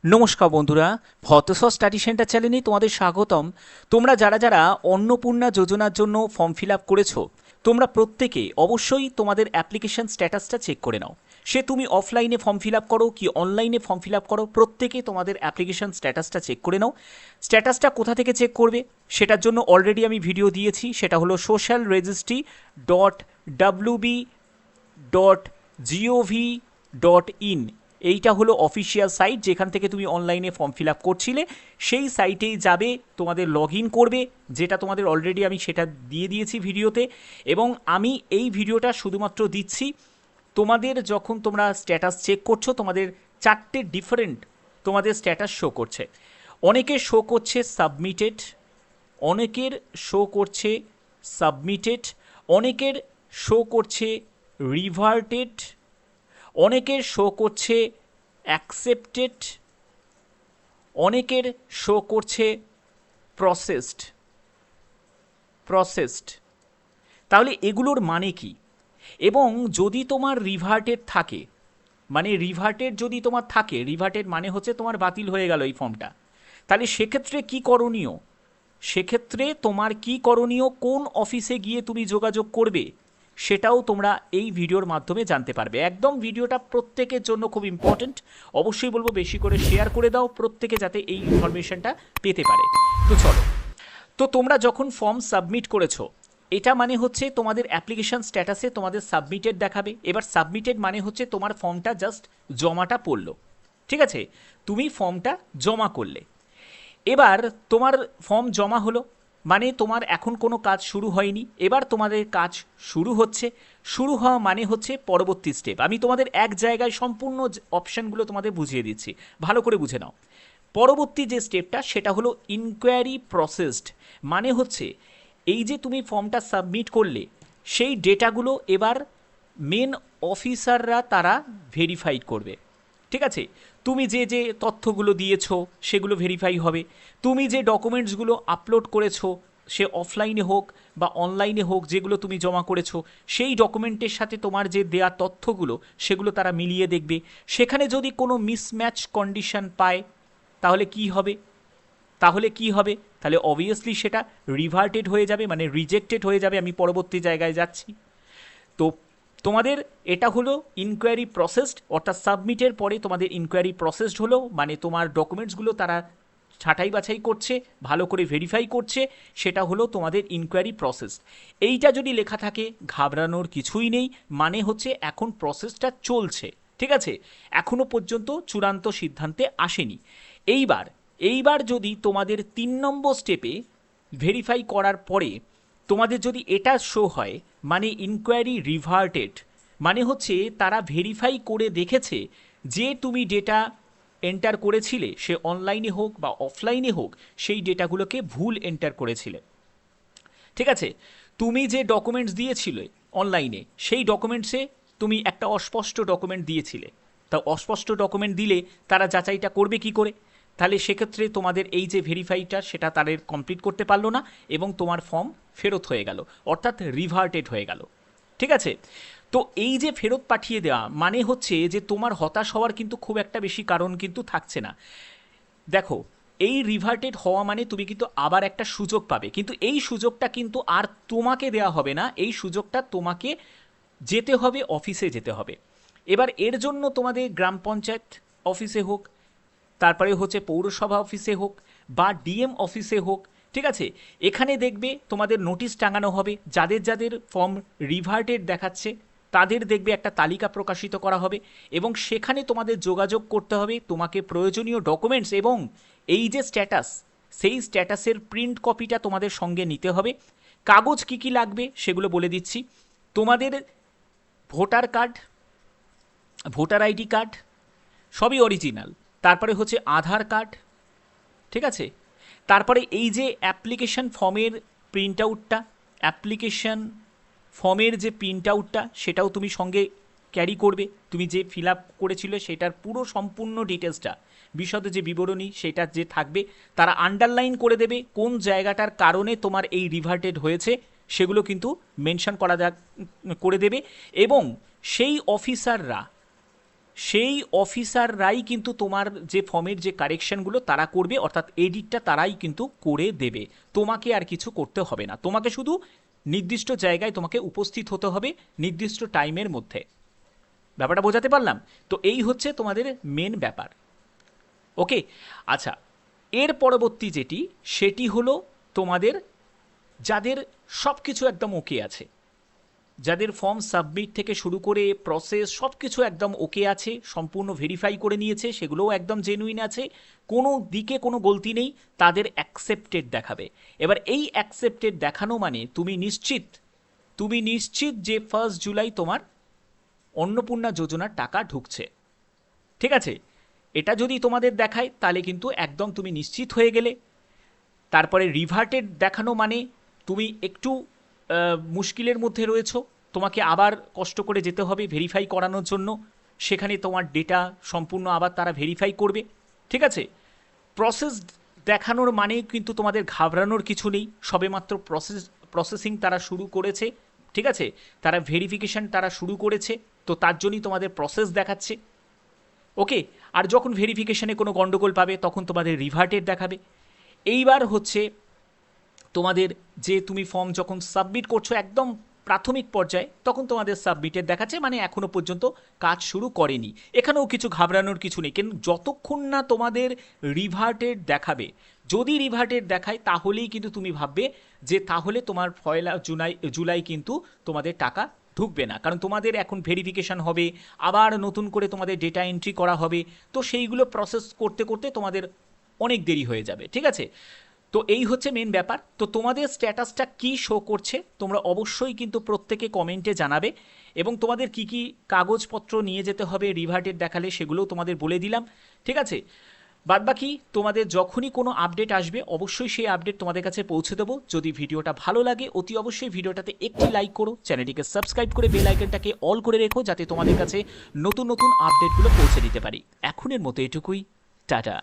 নমস্কার বন্ধুরা, ভতস study centre চ্যানেলে তোমাদের স্বাগতম। তোমরা যারা যারা অন্নপূর্ণা যোজনার জন্য ফর্ম ফিল আপ করেছো, তোমরা প্রত্যেকে অবশ্যই তোমাদের অ্যাপ্লিকেশন স্ট্যাটাসটা চেক করে নাও। সে তুমি অফলাইনে ফর্ম ফিল আপ করো কি অনলাইনে ফর্ম ফিল আপ করো, প্রত্যেকে তোমাদের অ্যাপ্লিকেশন স্ট্যাটাসটা চেক করে নাও। স্ট্যাটাসটা কোথা থেকে চেক করবে সেটার জন্য অলরেডি আমি ভিডিও দিয়েছি, সেটা হলো socialregistry.wb.gov.in। এইটা হলো অফিসিয়াল সাইট, যেখান থেকে তুমি অনলাইনে ফর্ম ফিল আপ করছিলে। সেই সাইটেই যাবে, তোমাদের লগ ইন করবে, যেটা তোমাদের অলরেডি আমি সেটা দিয়ে দিয়েছি ভিডিওতে। এবং আমি এই ভিডিওটা শুধুমাত্র দিচ্ছি তোমাদের যখন তোমরা স্ট্যাটাস চেক করছো, তোমাদের চারটে ডিফারেন্ট তোমাদের স্ট্যাটাস শো করছে। অনেকের শো করছে সাবমিটেড, অনেকের শো করছে সাবমিটেড, অনেকের শো করছে রিভার্টেড, অনেকের শো করছে অ্যাকসেপ্টেড, অনেকের শো করছে প্রসেসড। তাহলে এগুলোর মানে কি? এবং যদি তোমার রিভার্টেড থাকে, মানে রিভার্টেড যদি তোমার থাকে, রিভার্টেড মানে হচ্ছে তোমার বাতিল হয়ে গেল এই ফর্মটা, তাহলে সেক্ষেত্রে কি করণীয়? সেক্ষেত্রে তোমার কি করণীয়, কোন অফিসে গিয়ে তুমি যোগাযোগ করবে, সেটাও তোমরা এই ভিডিওর মাধ্যমে জানতে পারবে। একদম ভিডিওটা প্রত্যেকের জন্য খুব ইম্পর্ট্যান্ট। অবশ্যই বলবো বেশি করে শেয়ার করে দাও, প্রত্যেকে যাতে এই ইনফরমেশনটা পেতে পারে। তো চলো, তো তোমরা যখন ফর্ম সাবমিট করেছো, এটা মানে হচ্ছে তোমাদের অ্যাপ্লিকেশন স্ট্যাটাসে তোমাদের সাবমিটেড দেখাবে। এবার সাবমিটেড মানে হচ্ছে তোমার ফর্মটা জাস্ট জমাটা পড়লো, ঠিক আছে, তুমি ফর্মটা জমা করলে। এবার তোমার ফর্ম জমা হলো, মানে তোমার এখন কোনো কাজ শুরু হয়নি, এবার তোমাদের কাজ শুরু হচ্ছে। শুরু হওয়া মানে হচ্ছে পরবর্তী স্টেপ। আমি তোমাদের এক জায়গায় সম্পূর্ণ অপশানগুলো তোমাদের বুঝিয়ে দিচ্ছি, ভালো করে বুঝে নাও। পরবর্তী যে স্টেপটা সেটা হলো ইনকোয়ারি প্রসেসড, মানে হচ্ছে এই যে তুমি ফর্মটা সাবমিট করলে, সেই ডেটাগুলো এবার মেন অফিসাররা তারা ভেরিফাই করবে। ঠিক আছে, তুমি যে যে তথ্যগুলো দিয়েছো সেগুলো ভেরিফাই হবে। তুমি যে ডকুমেন্টসগুলো আপলোড করেছো, সে অফলাইনে হোক বা অনলাইনে হোক, যেগুলো তুমি জমা করেছো, সেই ডকুমেন্টের সাথে তোমার যে দেয়া তথ্যগুলো সেগুলো তারা মিলিয়ে দেখবে। সেখানে যদি কোনো মিসম্যাচ কন্ডিশন পায়, তাহলে কি হবে? তাহলে অবভিয়াসলি সেটা রিভার্টেড হয়ে যাবে, মানে রিজেক্টেড হয়ে যাবে। আমি পরবর্তী জায়গায় যাচ্ছি। তো তোমাদের এটা হলো ইনকোয়ারি প্রসেসড, অর্থাৎ সাবমিটের পরে তোমাদের ইনকোয়ারি প্রসেসড হলো, মানে তোমার ডকুমেন্টসগুলো তারা ছাঁটাই বাছাই করছে, ভালো করে ভেরিফাই করছে, সেটা হলো তোমাদের ইনকোয়ারি প্রসেস। এইটা যদি লেখা থাকে, ঘাবড়ানোর কিছুই নেই, মানে হচ্ছে এখন প্রসেসটা চলছে, ঠিক আছে, এখনো পর্যন্ত চূড়ান্ত সিদ্ধান্তে আসেনি। এইবার এইবার যদি তোমাদের 3 নম্বর স্টেপে ভেরিফাই করার পরে তোমাদের যদি এটা শো হয়, মানে ইনকোয়ারি রিভার্টেড, মানে হচ্ছে তারা ভেরিফাই করে দেখেছে যে তুমি ডেটা এন্টার করেছিলে, সে অনলাইনে হোক বা অফলাইনে হোক, সেই ডেটাগুলোকে ভুল এন্টার করেছিলে। ঠিক আছে, তুমি যে ডকুমেন্টস দিয়েছিলে অনলাইনে, সেই ডকুমেন্টসে তুমি একটা অস্পষ্ট ডকুমেন্ট দিয়েছিলে। তা অস্পষ্ট ডকুমেন্ট দিলে তারা যাচাইটা করবে কি করে? তাহলে সেক্ষেত্রে তোমাদের এই যে ভেরিফাইটা সেটা তাদের কমপ্লিট করতে পারলো না, এবং তোমার ফর্ম ফেরত হয়ে গেল, অর্থাৎ রিভার্টেড হয়ে গেল। ঠিক আছে, তো এই যে ফেরত পাঠিয়ে দেওয়া মানে হচ্ছে যে তোমার হতাশ হওয়ার কিন্তু খুব একটা বেশি কারণ কিন্তু থাকছে না। দেখো, এই রিভার্টেড হওয়া মানে তুমি কিন্তু আবার একটা সুযোগ পাবে, কিন্তু এই সুযোগটা কিন্তু আর তোমাকে দেওয়া হবে না, এই সুযোগটা তোমাকে যেতে হবে, অফিসে যেতে হবে। এবার এর জন্য তোমাদের গ্রাম পঞ্চায়েত অফিসে হোক, তারপরে হচ্ছে পৌরসভা অফিসে হোক বা ডিএম অফিসে হোক, ঠিক আছে, এখানে দেখবে তোমাদের নোটিশ টাঙানো হবে। যাদের যাদের ফর্ম রিভার্টেড দেখাচ্ছে তাদের দেখবে একটা তালিকা প্রকাশিত করা হবে, এবং সেখানে তোমাদের যোগাযোগ করতে হবে। তোমাকে প্রয়োজনীয় ডকুমেন্টস এবং এই যে স্ট্যাটাস, সেই স্ট্যাটাসের প্রিন্ট কপিটা তোমাদের সঙ্গে নিতে হবে। কাগজ কি কি লাগবে সেগুলো বলে দিচ্ছি। তোমাদের voter card, voter ID card, সবই অরিজিনাল। তারপরে হচ্ছে আধার কার্ড, ঠিক আছে, তারপরে এই যে অ্যাপ্লিকেশন ফর্মের প্রিন্ট আউটটা, অ্যাপ্লিকেশন ফর্মের যে প্রিন্ট আউটটা সেটাও তুমি সঙ্গে ক্যারি করবে। তুমি যে ফিল আপ করেছিলে সেটার পুরো সম্পূর্ণ ডিটেলসটা, বিশদ যে বিবরণী সেটা যে থাকবে, তারা আন্ডারলাইন করে দেবে কোন জায়গাটার কারণে তোমার এই রিভার্টেড হয়েছে, সেগুলো কিন্তু মেনশন করা করে দেবে। এবং সেই অফিসাররা সেই অফিসাররাই কিন্তু তোমার যে ফর্মের যে কারেকশনগুলো তারা করবে, অর্থাৎ এডিটটা তারাই কিন্তু করে দেবে, তোমাকে আর কিছু করতে হবে না। তোমাকে শুধু নির্দিষ্ট জায়গায় তোমাকে উপস্থিত হতে হবে নির্দিষ্ট টাইমের মধ্যে। ব্যাপারটা বোঝাতে পারলাম? তো এই হচ্ছে তোমাদের মেন ব্যাপার। ওকে, আচ্ছা, এর পরবর্তী যেটি সেটি হলো তোমাদের যাদের সব কিছু একদম ওকে আছে, যাদের ফর্ম সাবমিট থেকে শুরু করে প্রসেস সব কিছু একদম ওকে আছে, সম্পূর্ণ ভেরিফাই করে নিয়েছে, সেগুলোও একদম জেনুইন আছে, কোনো দিকে কোনো গলতি নেই, তাদের অ্যাকসেপ্টেড দেখাবে। এবার এই অ্যাকসেপ্টেড দেখানো মানে তুমি নিশ্চিত যে 1 জুলাই তোমার অন্নপূর্ণা যোজনার টাকা ঢুকছে। ঠিক আছে, এটা যদি তোমাদের দেখায় তাহলে কিন্তু একদম তুমি নিশ্চিত হয়ে গেলে। তারপরে রিভার্টেড দেখানো মানে তুমি একটু মুশকিলের মধ্যে রয়েছো, তোমাকে আবার কষ্ট করে যেতে হবে ভেরিফাই করানোর জন্য, সেখানে তোমার ডেটা সম্পূর্ণ আবার তারা ভেরিফাই করবে। ঠিক আছে, প্রসেস দেখানোর মানে কিন্তু তোমাদের ঘাবড়ানোর কিছু নেই, সবেমাত্র প্রসেসিং তারা শুরু করেছে। ঠিক আছে, তারা ভেরিফিকেশন তারা শুরু করেছে, তো তার জন্যই তোমাদের প্রসেস দেখাচ্ছে। ওকে, আর যখন ভেরিফিকেশনে কোনো গন্ডগোল পাবে তখন তোমাদের রিভার্টেড দেখাবে। এইবার হচ্ছে তোমাদের যে তুমি ফর্ম যখন সাবমিট করছো একদম প্রাথমিক পর্যায়ে, তখন তোমাদের সাবমিটেড দেখাচ্ছে, মানে এখনও পর্যন্ত কাজ শুরু করেনি। এখানেও কিছু ঘাবড়ানোর কিছু নেই, কিন্তু যতক্ষণ না তোমাদের রিভার্টেড দেখাবে, যদি রিভার্টেড দেখায় তাহলেই কিন্তু তুমি ভাববে যে তাহলে তোমার 1 জুলাই কিন্তু তোমাদের টাকা ঢুকবে না, কারণ তোমাদের এখন ভেরিফিকেশন হবে, আবার নতুন করে তোমাদের ডেটা এন্ট্রি করা হবে, তো সেইগুলো প্রসেস করতে করতে তোমাদের অনেক দেরি হয়ে যাবে। ঠিক আছে, তো এই হচ্ছে মেন ব্যাপার। তো তোমাদের স্ট্যাটাসটা কি শো করছে তোমরা অবশ্যই কিন্তু প্রত্যেকে কমেন্টে জানাবে, এবং তোমাদের কি কি কাগজপত্র নিয়ে যেতে হবে রিভার্টেড দেখালে সেগুলোও তোমাদের বলে দিলাম। ঠিক আছে, বাদবাকি তোমাদের যখনই কোনো আপডেট আসবে অবশ্যই সেই আপডেট তোমাদের কাছে পৌঁছে দেবো। যদি ভিডিওটা ভালো লাগে অতি অবশ্যই ভিডিওটাতে একটি লাইক করো, চ্যানেলটিকে সাবস্ক্রাইব করে বেল আইকনটাকে অল করে রেখো, যাতে তোমাদের কাছে নতুন নতুন আপডেটগুলো পৌঁছে দিতে পারি। এখনের মতো এটুকুই, টাটা।